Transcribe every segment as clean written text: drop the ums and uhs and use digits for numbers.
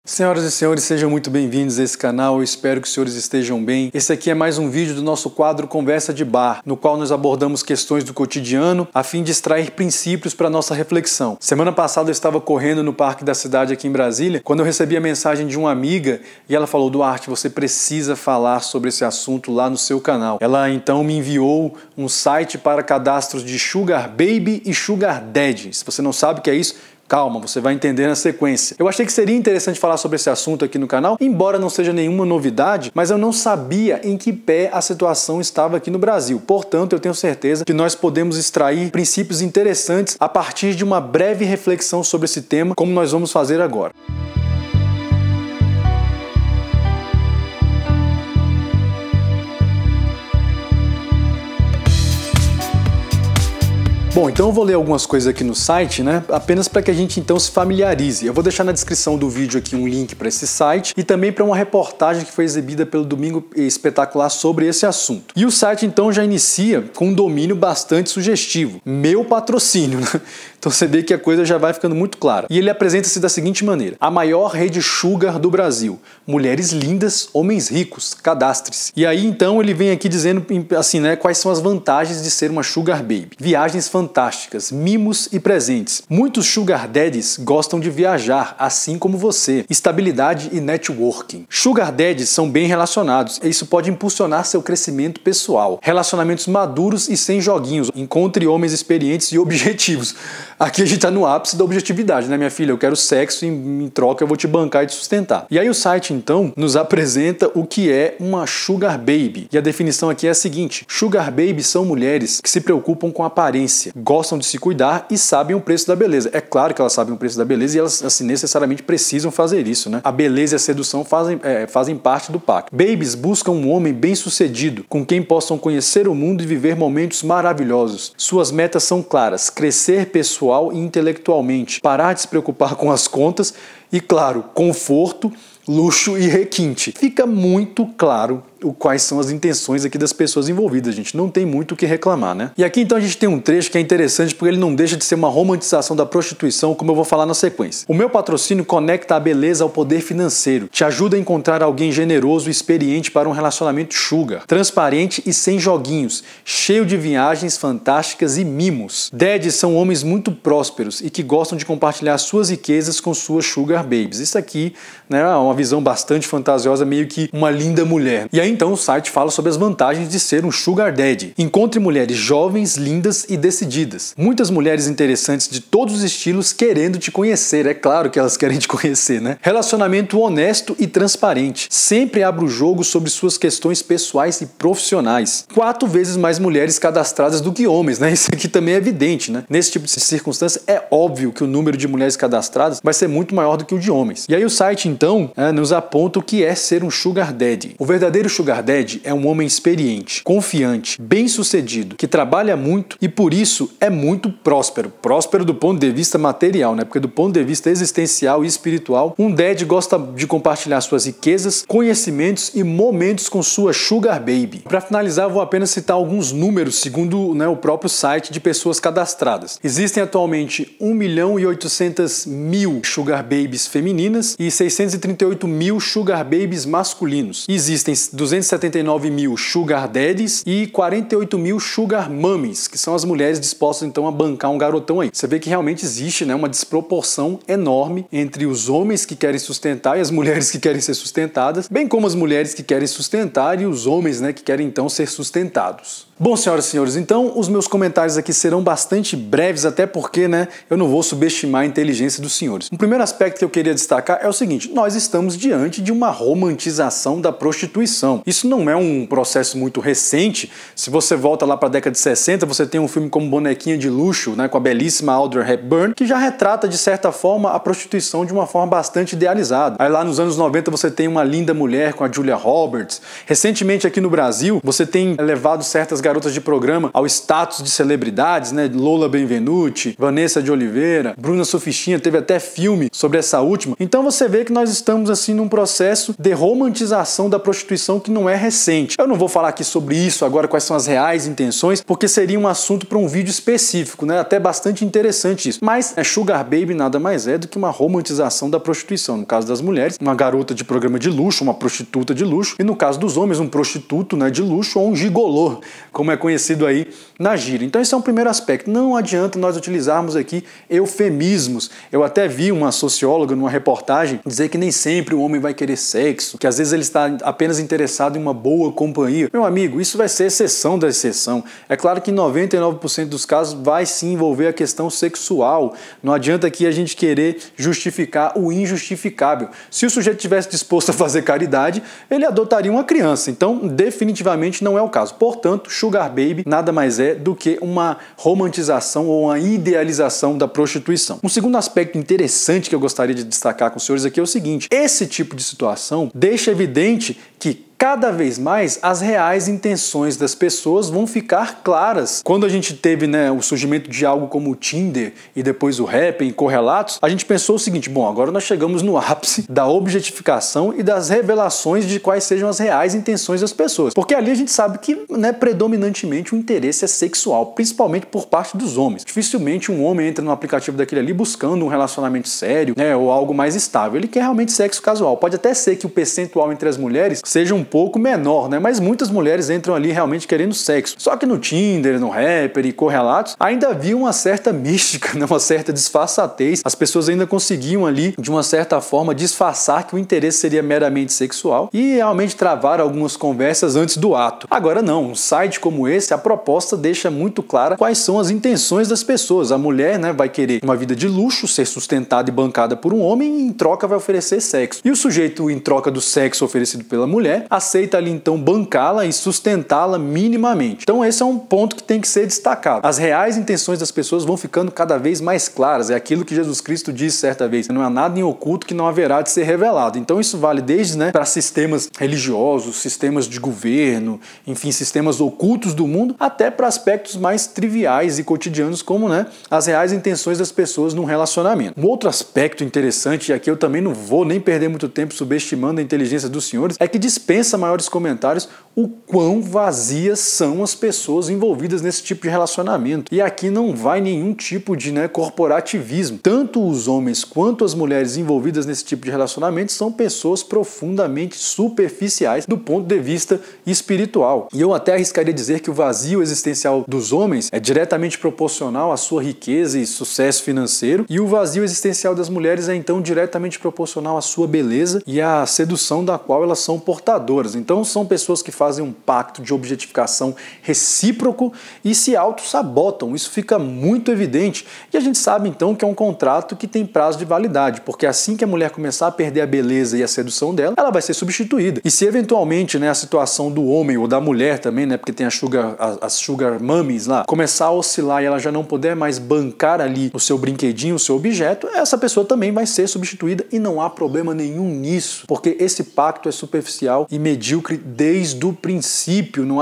Senhoras e senhores, sejam muito bem-vindos a esse canal, eu espero que os senhores estejam bem. Esse aqui é mais um vídeo do nosso quadro Conversa de Bar, no qual nós abordamos questões do cotidiano a fim de extrair princípios para a nossa reflexão. Semana passada eu estava correndo no parque da cidade aqui em Brasília, quando eu recebi a mensagem de uma amiga e ela falou: Duarte, você precisa falar sobre esse assunto lá no seu canal. Ela então me enviou um site para cadastros de Sugar Baby e Sugar Daddy. Se você não sabe o que é isso, calma, você vai entender na sequência. Eu achei que seria interessante falar sobre esse assunto aqui no canal, embora não seja nenhuma novidade, mas eu não sabia em que pé a situação estava aqui no Brasil. Portanto, eu tenho certeza que nós podemos extrair princípios interessantes a partir de uma breve reflexão sobre esse tema, como nós vamos fazer agora. Bom, então eu vou ler algumas coisas aqui no site, né? Apenas para que a gente então se familiarize. Eu vou deixar na descrição do vídeo aqui um link para esse site e também para uma reportagem que foi exibida pelo Domingo Espetacular sobre esse assunto. E o site então já inicia com um domínio bastante sugestivo: meu patrocínio, né? Então você vê que a coisa já vai ficando muito clara. E ele apresenta-se da seguinte maneira: a maior rede sugar do Brasil. Mulheres lindas, homens ricos, cadastre-se. E aí então ele vem aqui dizendo assim, né, quais são as vantagens de ser uma sugar baby. Viagens fantásticas, mimos e presentes. Muitos sugar daddies gostam de viajar, assim como você. Estabilidade e networking. Sugar daddies são bem relacionados e isso pode impulsionar seu crescimento pessoal. Relacionamentos maduros e sem joguinhos. Encontre homens experientes e objetivos. Aqui a gente tá no ápice da objetividade, né, minha filha? Eu quero sexo e em troca eu vou te bancar e te sustentar. E aí o site, então, nos apresenta o que é uma sugar baby. E a definição aqui é a seguinte: sugar baby são mulheres que se preocupam com a aparência, gostam de se cuidar e sabem o preço da beleza. É claro que elas sabem o preço da beleza e elas, assim, necessariamente precisam fazer isso, né? A beleza e a sedução fazem parte do pacto. Babies buscam um homem bem-sucedido, com quem possam conhecer o mundo e viver momentos maravilhosos. Suas metas são claras: crescer pessoal e intelectualmente, parar de se preocupar com as contas e, claro, conforto, luxo e requinte. Fica muito claro quais são as intenções aqui das pessoas envolvidas, gente. Não tem muito o que reclamar, né? E aqui então a gente tem um trecho que é interessante porque ele não deixa de ser uma romantização da prostituição, como eu vou falar na sequência. O meu patrocínio conecta a beleza ao poder financeiro, te ajuda a encontrar alguém generoso e experiente para um relacionamento sugar, transparente e sem joguinhos, cheio de viagens fantásticas e mimos. Daddies são homens muito prósperos e que gostam de compartilhar suas riquezas com suas sugar babies. Isso aqui, né, é uma visão bastante fantasiosa, meio que uma linda mulher. E aí então o site fala sobre as vantagens de ser um sugar daddy. Encontre mulheres jovens, lindas e decididas. Muitas mulheres interessantes de todos os estilos querendo te conhecer. É claro que elas querem te conhecer, né? Relacionamento honesto e transparente. Sempre abra o jogo sobre suas questões pessoais e profissionais. 4 vezes mais mulheres cadastradas do que homens, né? Isso aqui também é evidente, né? Nesse tipo de circunstância é óbvio que o número de mulheres cadastradas vai ser muito maior do que o de homens. E aí o site então nos aponta o que é ser um sugar daddy. O verdadeiro sugar daddy é um homem experiente, confiante, bem-sucedido, que trabalha muito e por isso é muito próspero. Próspero do ponto de vista material, né? Porque do ponto de vista existencial e espiritual, um daddy gosta de compartilhar suas riquezas, conhecimentos e momentos com sua sugar baby. Para finalizar, eu vou apenas citar alguns números segundo, né, o próprio site de pessoas cadastradas. Existem atualmente 1.800.000 sugar babies femininas e 638.000 sugar babies masculinos. Existem 279.000 sugar daddies e 48.000 sugar mummies, que são as mulheres dispostas então a bancar um garotão aí. Você vê que realmente existe, né, uma desproporção enorme entre os homens que querem sustentar e as mulheres que querem ser sustentadas, bem como as mulheres que querem sustentar e os homens, né, que querem então ser sustentados. Bom, senhoras e senhores, então os meus comentários aqui serão bastante breves, até porque, né, eu não vou subestimar a inteligência dos senhores. O primeiro aspecto que eu queria destacar é o seguinte: nós estamos diante de uma romantização da prostituição. Isso não é um processo muito recente. Se você volta lá para a década de 60, você tem um filme como Bonequinha de Luxo, né, com a belíssima Audrey Hepburn, que já retrata, de certa forma, a prostituição de uma forma bastante idealizada. Aí lá nos anos 90 você tem Uma Linda Mulher com a Julia Roberts. Recentemente aqui no Brasil, você tem levado certas garotas de programa ao status de celebridades, né? Lola Benvenuti, Vanessa de Oliveira, Bruna Surfistinha, teve até filme sobre essa última. Então você vê que nós estamos assim num processo de romantização da prostituição que não é recente. Eu não vou falar aqui sobre isso agora, quais são as reais intenções, porque seria um assunto para um vídeo específico, né? Até bastante interessante isso. Mas Sugar Baby nada mais é do que uma romantização da prostituição. No caso das mulheres, uma garota de programa de luxo, uma prostituta de luxo, e no caso dos homens, um prostituto, né, de luxo ou um gigolô, como é conhecido aí na gíria. Então esse é um primeiro aspecto. Não adianta nós utilizarmos aqui eufemismos. Eu até vi uma socióloga numa reportagem dizer que nem sempre o homem vai querer sexo, que às vezes ele está apenas interessado em uma boa companhia. Meu amigo, isso vai ser exceção da exceção. É claro que em 99% dos casos vai sim envolver a questão sexual. Não adianta aqui a gente querer justificar o injustificável. Se o sujeito tivesse disposto a fazer caridade, ele adotaria uma criança. Então, definitivamente não é o caso. Portanto, Sugar Baby nada mais é do que uma romantização ou uma idealização da prostituição. Um segundo aspecto interessante que eu gostaria de destacar com os senhores aqui é o seguinte: esse tipo de situação deixa evidente que cada vez mais as reais intenções das pessoas vão ficar claras. Quando a gente teve, né, o surgimento de algo como o Tinder e depois o Happn, correlatos, a gente pensou o seguinte: bom, agora nós chegamos no ápice da objetificação e das revelações de quais sejam as reais intenções das pessoas. Porque ali a gente sabe que, né, predominantemente o interesse é sexual, principalmente por parte dos homens. Dificilmente um homem entra no aplicativo daquele ali buscando um relacionamento sério, né, ou algo mais estável. Ele quer realmente sexo casual. Pode até ser que o percentual entre as mulheres seja um pouco menor, né? Mas muitas mulheres entram ali realmente querendo sexo. Só que no Tinder, no Happn e correlatos, ainda havia uma certa mística, né? Uma certa disfarçatez. As pessoas ainda conseguiam ali, de uma certa forma, disfarçar que o interesse seria meramente sexual e realmente travar algumas conversas antes do ato. Agora não, um site como esse, a proposta deixa muito clara quais são as intenções das pessoas. A mulher, né, vai querer uma vida de luxo, ser sustentada e bancada por um homem e em troca vai oferecer sexo. E o sujeito, em troca do sexo oferecido pela mulher, aceita ali então bancá-la e sustentá-la minimamente. Então esse é um ponto que tem que ser destacado. As reais intenções das pessoas vão ficando cada vez mais claras. É aquilo que Jesus Cristo disse certa vez: não há nada em oculto que não haverá de ser revelado. Então isso vale desde, né, para sistemas religiosos, sistemas de governo, enfim, sistemas ocultos do mundo, até para aspectos mais triviais e cotidianos como, né, as reais intenções das pessoas num relacionamento. Um outro aspecto interessante, e aqui eu também não vou nem perder muito tempo subestimando a inteligência dos senhores, é que dispensa maiores comentários o quão vazias são as pessoas envolvidas nesse tipo de relacionamento. E aqui não vai nenhum tipo de, né, corporativismo. Tanto os homens quanto as mulheres envolvidas nesse tipo de relacionamento são pessoas profundamente superficiais do ponto de vista espiritual. E eu até arriscaria dizer que o vazio existencial dos homens é diretamente proporcional à sua riqueza e sucesso financeiro, e o vazio existencial das mulheres é então diretamente proporcional à sua beleza e à sedução da qual elas são portadoras. Então são pessoas que fazem um pacto de objetificação recíproco e se auto-sabotam. Isso fica muito evidente. E a gente sabe então que é um contrato que tem prazo de validade, porque assim que a mulher começar a perder a beleza e a sedução dela, ela vai ser substituída. E se eventualmente, né, a situação do homem ou da mulher também, né, porque tem as sugar mummies lá, começar a oscilar e ela já não puder mais bancar ali o seu brinquedinho, o seu objeto, essa pessoa também vai ser substituída e não há problema nenhum nisso, porque esse pacto é superficial e medíocre desde o princípio, não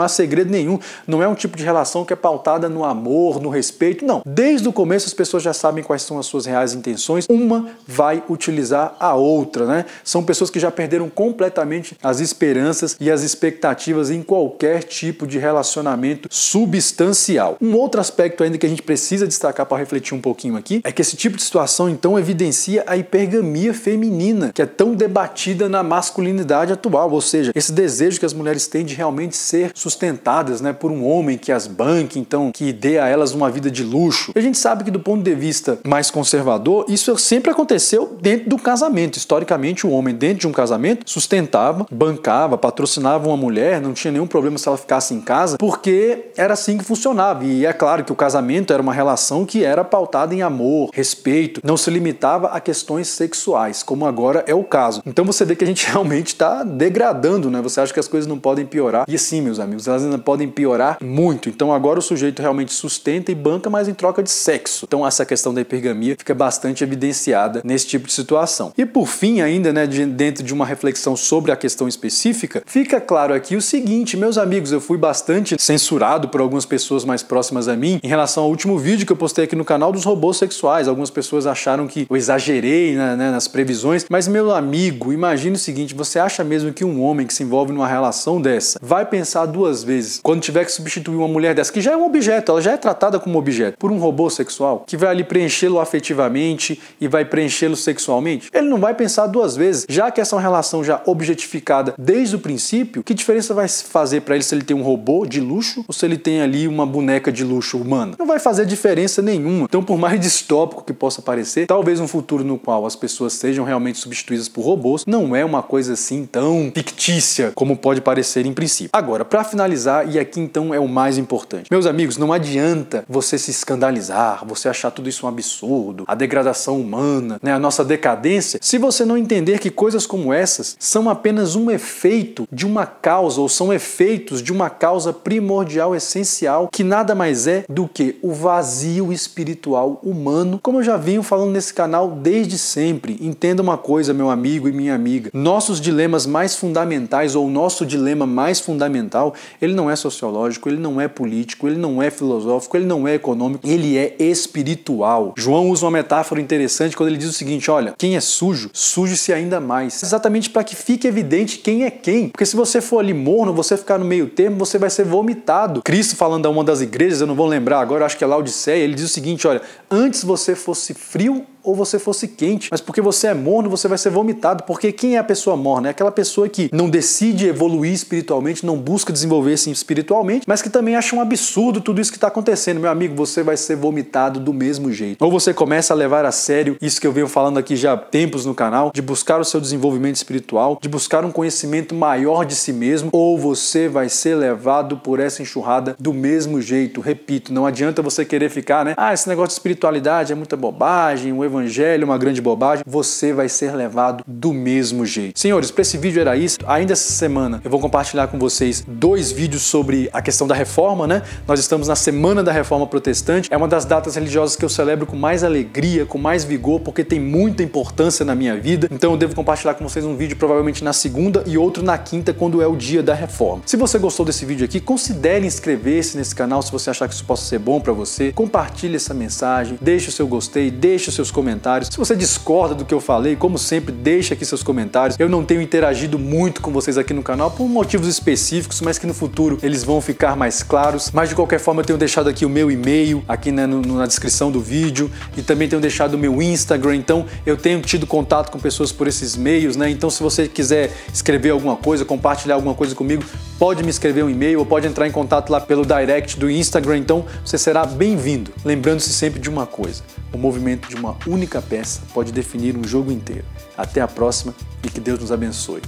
há segredo nenhum, não é um tipo de relação que é pautada no amor, no respeito, não. Desde o começo as pessoas já sabem quais são as suas reais intenções, uma vai utilizar a outra, né? São pessoas que já perderam completamente as esperanças e as expectativas em qualquer tipo de relacionamento substancial. Um outro aspecto ainda que a gente precisa destacar para refletir um pouquinho aqui é que esse tipo de situação então evidencia a hipergamia feminina, que é tão debatida na masculinidade atual, ou seja, esse desejo que as mulheres têm de realmente ser sustentadas, né, por um homem que as banque, então, que dê a elas uma vida de luxo. E a gente sabe que do ponto de vista mais conservador, isso sempre aconteceu dentro do casamento. Historicamente, o homem dentro de um casamento sustentava, bancava, patrocinava uma mulher, não tinha nenhum problema se ela ficasse em casa, porque era assim que funcionava. E é claro que o casamento era uma relação que era pautada em amor, respeito, não se limitava a questões sexuais, como agora é o caso. Então você vê que a gente realmente está degradando, né? Você acha que as coisas não podem piorar. E sim, meus amigos, elas ainda podem piorar muito. Então agora o sujeito realmente sustenta e banca, mas em troca de sexo. Então essa questão da hipergamia fica bastante evidenciada nesse tipo de situação. E por fim ainda, né, dentro de uma reflexão sobre a questão específica, fica claro aqui o seguinte, meus amigos, eu fui bastante censurado por algumas pessoas mais próximas a mim em relação ao último vídeo que eu postei aqui no canal dos robôs sexuais. Algumas pessoas acharam que eu exagerei, né, nas previsões, mas meu amigo, imagine o seguinte, você acha mesmo que um homem que se envolve numa relação dessa vai pensar duas vezes quando tiver que substituir uma mulher dessa, que já é um objeto, ela já é tratada como objeto, por um robô sexual, que vai ali preenchê-lo afetivamente e vai preenchê-lo sexualmente? Ele não vai pensar duas vezes, já que essa é uma relação já objetificada desde o princípio. Que diferença vai fazer para ele se ele tem um robô de luxo ou se ele tem ali uma boneca de luxo humana? Não vai fazer diferença nenhuma. Então, por mais distópico que possa parecer, talvez um futuro no qual as pessoas sejam realmente substituídas por robôs não é uma coisa assim tão fictícia como pode parecer em princípio. Agora, para finalizar, e aqui então é o mais importante. Meus amigos, não adianta você se escandalizar, você achar tudo isso um absurdo, a degradação humana, né, a nossa decadência, se você não entender que coisas como essas são apenas um efeito de uma causa, ou são efeitos de uma causa primordial, essencial, que nada mais é do que o vazio espiritual humano, como eu já venho falando nesse canal desde sempre. Entenda uma coisa, meu amigo e minha amiga, nossos dilemas mais fundamentais, ou o nosso dilema mais fundamental, ele não é sociológico, ele não é político, ele não é filosófico, ele não é econômico, ele é espiritual. João usa uma metáfora interessante quando ele diz o seguinte, olha, quem é sujo, suje-se ainda mais. Exatamente para que fique evidente quem é quem. Porque se você for ali morno, você ficar no meio termo, você vai ser vomitado. Cristo, falando a uma das igrejas, eu não vou lembrar agora, acho que é Laodiceia, ele diz o seguinte, olha, antes você fosse frio ou você fosse quente, mas porque você é morno, você vai ser vomitado, porque quem é a pessoa morna? É aquela pessoa que não decide evoluir espiritualmente, não busca desenvolver-se espiritualmente, mas que também acha um absurdo tudo isso que está acontecendo. Meu amigo, você vai ser vomitado do mesmo jeito. Ou você começa a levar a sério isso que eu venho falando aqui já há tempos no canal, de buscar o seu desenvolvimento espiritual, de buscar um conhecimento maior de si mesmo, ou você vai ser levado por essa enxurrada do mesmo jeito. Repito, não adianta você querer ficar, né? Ah, esse negócio de espiritualidade é muita bobagem, o evangelho, uma grande bobagem, você vai ser levado do mesmo jeito. Senhores, para esse vídeo era isso. Ainda essa semana eu vou compartilhar com vocês 2 vídeos sobre a questão da reforma, né? Nós estamos na Semana da Reforma Protestante. É uma das datas religiosas que eu celebro com mais alegria, com mais vigor, porque tem muita importância na minha vida. Então eu devo compartilhar com vocês um vídeo provavelmente na segunda e outro na quinta, quando é o dia da reforma. Se você gostou desse vídeo aqui, considere inscrever-se nesse canal se você achar que isso possa ser bom para você. Compartilhe essa mensagem, deixe o seu gostei, deixe os seus comentários. Se você discorda do que eu falei, como sempre, deixe aqui seus comentários. Eu não tenho interagido muito com vocês aqui no canal por motivos específicos, mas que no futuro eles vão ficar mais claros. Mas de qualquer forma eu tenho deixado aqui o meu e-mail aqui, né, na descrição do vídeo, e também tenho deixado o meu Instagram. Então eu tenho tido contato com pessoas por esses meios, né? Então se você quiser escrever alguma coisa, compartilhar alguma coisa comigo, pode me escrever um e-mail ou pode entrar em contato lá pelo direct do Instagram. Então você será bem-vindo. Lembrando-se sempre de uma coisa: o movimento de uma única peça pode definir um jogo inteiro. Até a próxima e que Deus nos abençoe.